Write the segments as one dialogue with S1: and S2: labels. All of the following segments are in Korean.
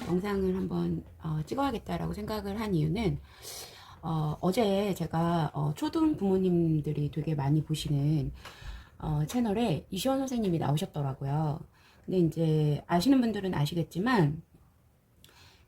S1: 영상을 한번 찍어야겠다라고 생각을 한 이유는 어제 제가 초등 부모님들이 되게 많이 보시는 채널에 이시원 선생님이 나오셨더라고요. 근데 이제 아시는 분들은 아시겠지만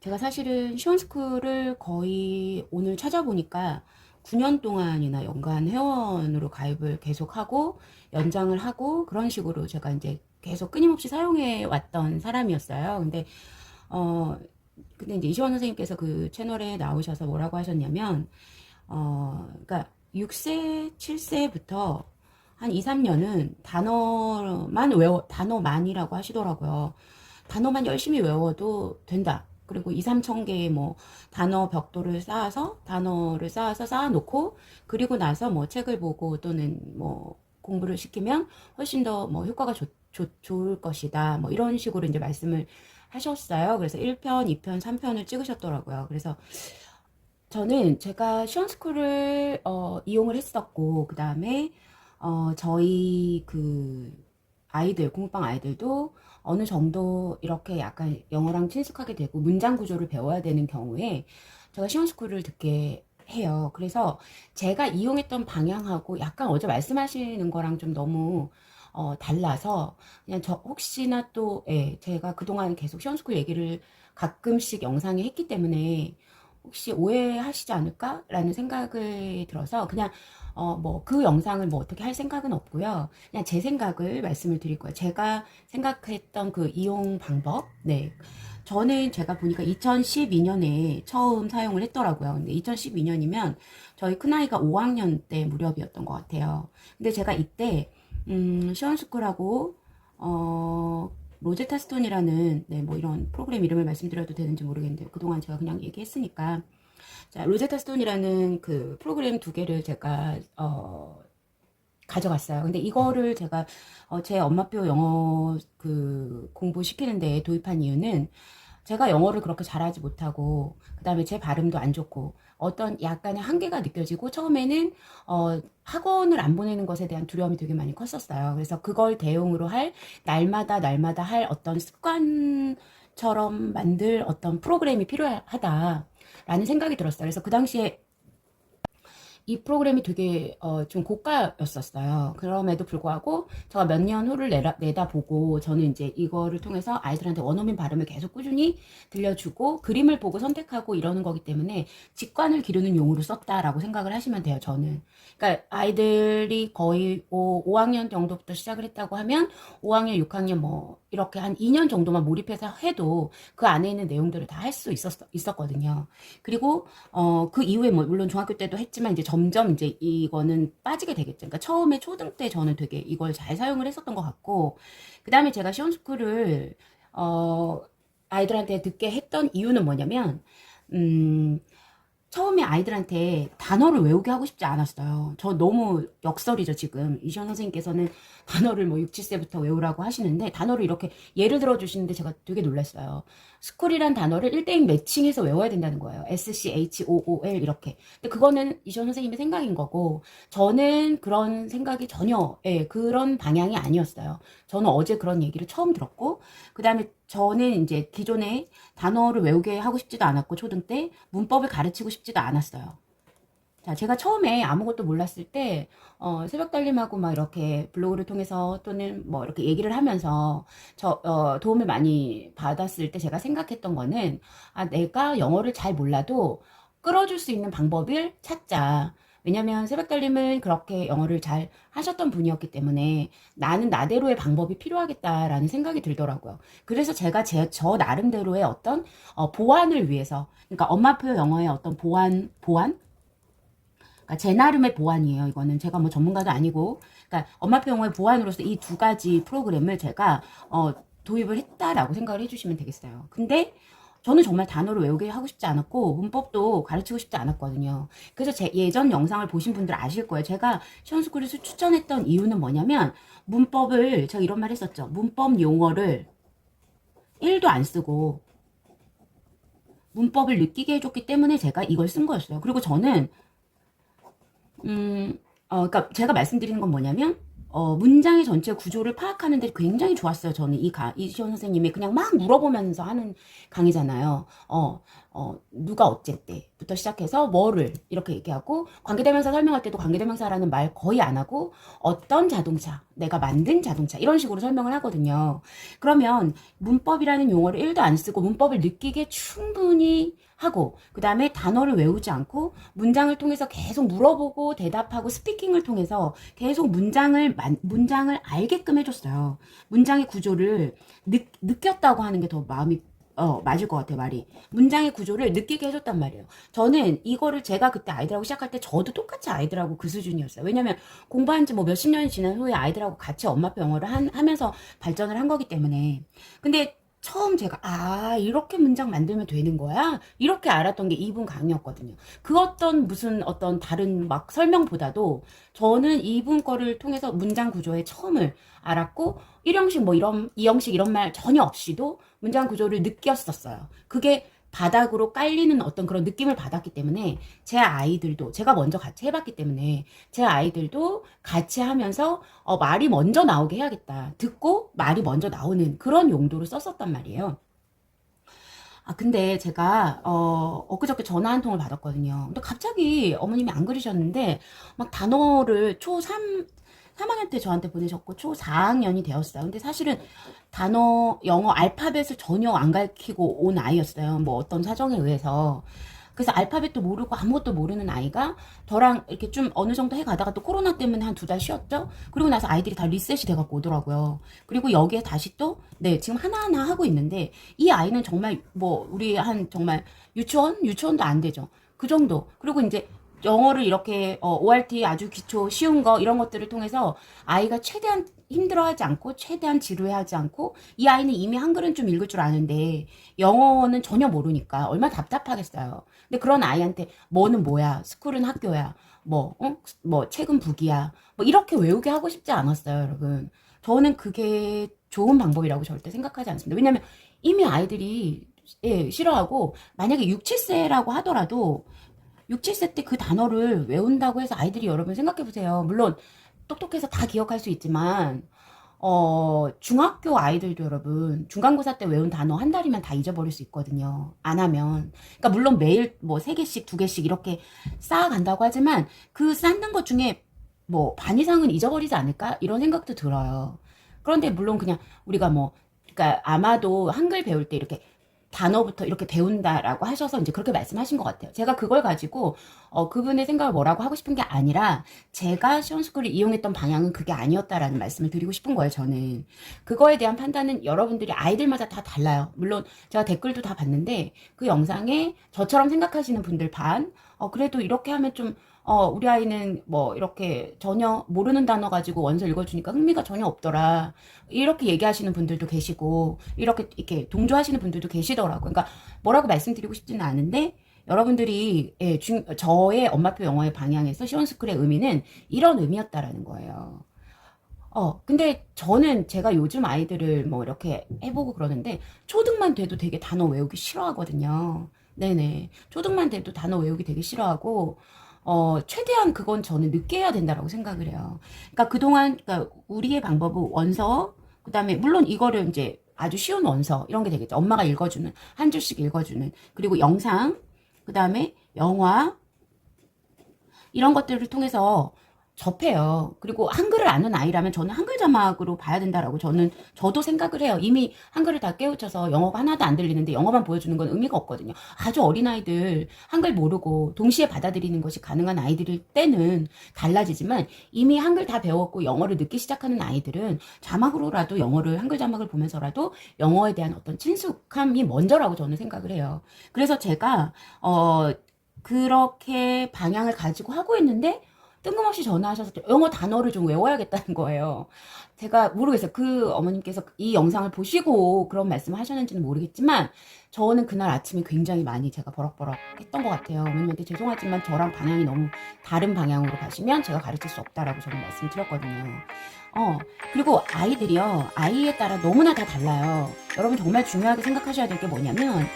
S1: 제가 사실은 시원스쿨을 거의 오늘 찾아보니까 9년 동안이나 연간 회원으로 가입을 계속하고 연장을 하고 그런 식으로 제가 이제 계속 끊임없이 사용해 왔던 사람이었어요. 어, 근데 이제 이시원 선생님께서 그 채널에 나오셔서 뭐라고 하셨냐면, 그러니까 6세, 7세부터 한 2, 3년은 단어만이라고 하시더라고요. 단어만 열심히 외워도 된다. 그리고 2, 3천 개의 뭐 단어 벽돌을 단어를 쌓아놓고, 그리고 나서 뭐 책을 보고 또는 뭐 공부를 시키면 훨씬 더 뭐 효과가 좋을 것이다. 뭐 이런 식으로 이제 말씀을 하셨어요. 그래서 1편, 2편, 3편을 찍으셨더라고요. 그래서 저는 제가 시원스쿨을 이용을 했었고, 그 다음에 저희 그 아이들, 공부방 아이들도 어느 정도 이렇게 약간 영어랑 친숙하게 되고 문장 구조를 배워야 되는 경우에 제가 시원스쿨을 듣게 해요. 그래서 제가 이용했던 방향하고 약간 어제 말씀하시는 거랑 좀 너무 달라서 그냥 저 혹시나 또 예, 제가 그동안 계속 시원스쿨 얘기를 가끔씩 영상에 했기 때문에 혹시 오해하시지 않을까라는 생각을 들어서 그냥 뭐 그 영상을 뭐 어떻게 할 생각은 없고요. 그냥 제 생각을 말씀을 드릴 거예요. 제가 생각했던 그 이용 방법. 네. 저는 제가 보니까 2012년에 처음 사용을 했더라고요. 근데 2012년이면 저희 큰아이가 5학년 때 무렵이었던 것 같아요. 근데 제가 이때 시원스쿨하고 로제타 스톤이라는 네, 뭐 이런 프로그램 이름을 말씀드려도 되는지 모르겠는데 그동안 제가 그냥 얘기했으니까 자, 로제타 스톤이라는 그 프로그램 두 개를 제가 가져갔어요. 근데 이거를 제가 제 엄마표 영어 그 공부시키는데 도입한 이유는 제가 영어를 그렇게 잘하지 못하고 그다음에 제 발음도 안 좋고 어떤 약간의 한계가 느껴지고 처음에는 학원을 안 보내는 것에 대한 두려움이 되게 많이 컸었어요. 그래서 그걸 대용으로 할 날마다 할 어떤 습관처럼 만들 어떤 프로그램이 필요하다라는 생각이 들었어요. 그래서 그 당시에 이 프로그램이 되게 좀 고가였었어요. 그럼에도 불구하고 제가 몇 년 후를 내다보고 저는 이제 이거를 통해서 아이들한테 원어민 발음을 계속 꾸준히 들려주고 그림을 보고 선택하고 이러는 거기 때문에 직관을 기르는 용으로 썼다라고 생각을 하시면 돼요. 저는. 그러니까 아이들이 거의 5학년 정도부터 시작을 했다고 하면 5학년, 6학년 뭐 이렇게 한 2년 정도만 몰입해서 해도 그 안에 있는 내용들을 다 할 수 있었거든요. 그리고 그 이후에 뭐 물론 중학교 때도 했지만 이제 점점 이제 이거는 빠지게 되겠죠. 그러니까 처음에 초등 때 저는 되게 이걸 잘 사용을 했었던 것 같고 그 다음에 제가 시험스쿨을 아이들한테 듣게 했던 이유는 뭐냐면 음, 처음에 아이들한테 단어를 외우게 하고 싶지 않았어요. 저 너무 역설이죠, 지금. 이시원 선생님께서는 단어를 뭐 6, 7세부터 외우라고 하시는데, 단어를 이렇게 예를 들어 주시는데 제가 되게 놀랐어요. 스쿨이란 단어를 1대1 매칭해서 외워야 된다는 거예요. SCHOOL 이렇게. 근데 그거는 이시원 선생님의 생각인 거고, 저는 그런 생각이 전혀, 예, 그런 방향이 아니었어요. 저는 어제 그런 얘기를 처음 들었고, 그 다음에 저는 이제 기존에 단어를 외우게 하고 싶지도 않았고 초등 때 문법을 가르치고 싶지도 않았어요. 자, 제가 처음에 아무것도 몰랐을 때 새벽 달림하고 막 이렇게 블로그를 통해서 또는 뭐 이렇게 얘기를 하면서 도움을 많이 받았을 때 제가 생각했던 거는 아, 내가 영어를 잘 몰라도 끌어줄 수 있는 방법을 찾자. 왜냐면 새벽 달림은 그렇게 영어를 잘 하셨던 분이었기 때문에 나는 나대로의 방법이 필요하겠다라는 생각이 들더라고요. 그래서 제가 저 나름대로의 어떤 보완을 위해서, 그러니까 엄마표 영어의 어떤 보완? 그러니까 제 나름의 보완이에요. 이거는 제가 뭐 전문가도 아니고, 그러니까 엄마표 영어의 보완으로서 이 두 가지 프로그램을 제가 도입을 했다라고 생각을 해주시면 되겠어요. 근데 저는 정말 단어를 외우게 하고 싶지 않았고 문법도 가르치고 싶지 않았거든요. 그래서 제 예전 영상을 보신 분들 아실 거예요. 제가 시원스쿨에서 추천했던 이유는 뭐냐면 문법을 제가 이런 말 했었죠. 문법 용어를 1도 안 쓰고 문법을 느끼게 해줬기 때문에 제가 이걸 쓴 거였어요. 그리고 저는 그러니까 제가 말씀드리는 건 뭐냐면 문장의 전체 구조를 파악하는데 굉장히 좋았어요. 저는 이시원 선생님이 그냥 막 물어보면서 하는 강의잖아요. 누가 어쨌대 부터 시작해서 뭐를 이렇게 얘기하고, 관계대명사 설명할 때도 관계대명사라는 말 거의 안 하고 어떤 자동차, 내가 만든 자동차 이런 식으로 설명을 하거든요. 그러면 문법이라는 용어를 1도 안 쓰고 문법을 느끼게 충분히 하고, 그 다음에 단어를 외우지 않고 문장을 통해서 계속 물어보고 대답하고 스피킹을 통해서 계속 문장을 알게끔 해줬어요. 문장의 구조를 느꼈다고 하는 게 더 마음이 맞을 것 같아요, 말이. 문장의 구조를 느끼게 해줬단 말이에요. 저는 이거를 제가 그때 아이들하고 시작할 때 저도 똑같이 아이들하고 그 수준이었어요. 왜냐면 공부한 지 뭐 몇십 년이 지난 후에 아이들하고 같이 엄마표 영어를 하면서 발전을 한 거기 때문에. 근데 처음 제가 이렇게 문장 만들면 되는 거야? 이렇게 알았던 게 이분 강의였거든요. 그 무슨 어떤 다른 막 설명보다도 저는 이분 거를 통해서 문장 구조의 처음을 알았고, 1형식 뭐 이런 2형식 이런 말 전혀 없이도 문장 구조를 느꼈었어요. 그게 바닥으로 깔리는 어떤 그런 느낌을 받았기 때문에 제 아이들도, 제가 먼저 같이 해봤기 때문에 제 아이들도 같이 하면서 말이 먼저 나오게 해야겠다, 듣고 말이 먼저 나오는 그런 용도로 썼었단 말이에요. 근데 제가 엊그저께 전화 한 통을 받았거든요. 근데 갑자기 어머님이 안 그러셨는데 막 단어를 초3 3학년 때 저한테 보내셨고 초 4학년이 되었어요. 근데 사실은 영어 알파벳을 전혀 안 가르치고 온 아이였어요. 뭐 어떤 사정에 의해서. 그래서 알파벳도 모르고 아무것도 모르는 아이가 저랑 이렇게 좀 어느 정도 해가다가 또 코로나 때문에 한 2달 쉬었죠. 그리고 나서 아이들이 다 리셋이 돼갖고 오더라고요. 그리고 여기에 다시 또 지금 하나하나 하고 있는데, 이 아이는 정말 뭐 우리 한 정말 유치원도 안 되죠. 그 정도. 그리고 이제 영어를 이렇게 ORT 아주 기초 쉬운 거 이런 것들을 통해서 아이가 최대한 힘들어하지 않고 최대한 지루해하지 않고, 이 아이는 이미 한글은 좀 읽을 줄 아는데 영어는 전혀 모르니까 얼마나 답답하겠어요. 근데 그런 아이한테 뭐는 뭐야, 스쿨은 학교야, 뭐 책은 북이야, 뭐 이렇게 외우게 하고 싶지 않았어요, 여러분. 저는 그게 좋은 방법이라고 절대 생각하지 않습니다. 왜냐면 이미 아이들이 싫어하고, 만약에 6, 7세라고 하더라도 6, 7세 때 그 단어를 외운다고 해서 아이들이, 여러분 생각해보세요. 물론 똑똑해서 다 기억할 수 있지만 중학교 아이들도 여러분 중간고사 때 외운 단어 한 달이면 다 잊어버릴 수 있거든요. 안 하면. 그러니까 물론 매일 뭐 3개씩 2개씩 이렇게 쌓아간다고 하지만 그 쌓는 것 중에 뭐 반 이상은 잊어버리지 않을까? 이런 생각도 들어요. 그런데 물론 그냥 우리가 그러니까 아마도 한글 배울 때 이렇게 단어부터 이렇게 배운다라고 하셔서 이제 그렇게 말씀하신 것 같아요. 제가 그걸 가지고 그분의 생각을 뭐라고 하고 싶은 게 아니라, 제가 시원스쿨을 이용했던 방향은 그게 아니었다라는 말씀을 드리고 싶은 거예요. 저는 그거에 대한 판단은 여러분들이 아이들마다 다 달라요. 물론 제가 댓글도 다 봤는데 그 영상에 저처럼 생각하시는 분들 반, 그래도 이렇게 하면 좀 우리 아이는 뭐 이렇게 전혀 모르는 단어 가지고 원서 읽어주니까 흥미가 전혀 없더라, 이렇게 얘기하시는 분들도 계시고 이렇게 동조하시는 분들도 계시더라고요. 그러니까 뭐라고 말씀드리고 싶지는 않은데, 여러분들이 저의 엄마표 영어의 방향에서 시원스쿨의 의미는 이런 의미였다라는 거예요. 근데 저는 제가 요즘 아이들을 뭐 이렇게 해보고 그러는데 초등만 돼도 되게 단어 외우기 싫어하거든요. 네네. 초등만 돼도 단어 외우기 되게 싫어하고, 최대한 그건 저는 늦게 해야 된다라고 생각을 해요. 그러니까 그동안, 그러니까 우리의 방법은 원서, 그 다음에 물론 이거를 이제 아주 쉬운 원서, 이런 게 되겠죠. 엄마가 읽어주는, 한 줄씩 읽어주는, 그리고 영상, 그 다음에 영화, 이런 것들을 통해서 접해요. 그리고 한글을 아는 아이라면 저는 한글 자막으로 봐야 된다라고 저도 생각을 해요. 이미 한글을 다 깨우쳐서 영어가 하나도 안 들리는데 영어만 보여주는 건 의미가 없거든요. 아주 어린 아이들, 한글 모르고 동시에 받아들이는 것이 가능한 아이들일 때는 달라지지만, 이미 한글 다 배웠고 영어를 늦게 시작하는 아이들은 자막으로라도 영어를, 한글 자막을 보면서라도 영어에 대한 어떤 친숙함이 먼저라고 저는 생각을 해요. 그래서 제가 그렇게 방향을 가지고 하고 있는데 뜬금없이 전화하셔서 영어 단어를 좀 외워야겠다는 거예요. 제가 모르겠어요. 그 어머님께서 이 영상을 보시고 그런 말씀을 하셨는지는 모르겠지만, 저는 그날 아침에 굉장히 많이 제가 버럭버럭 했던 것 같아요. 어머님한테 죄송하지만 저랑 방향이 너무 다른 방향으로 가시면 제가 가르칠 수 없다라고 저는 말씀드렸거든요. 그리고 아이들이요, 아이에 따라 너무나 다 달라요. 여러분 정말 중요하게 생각하셔야 될 게 뭐냐면,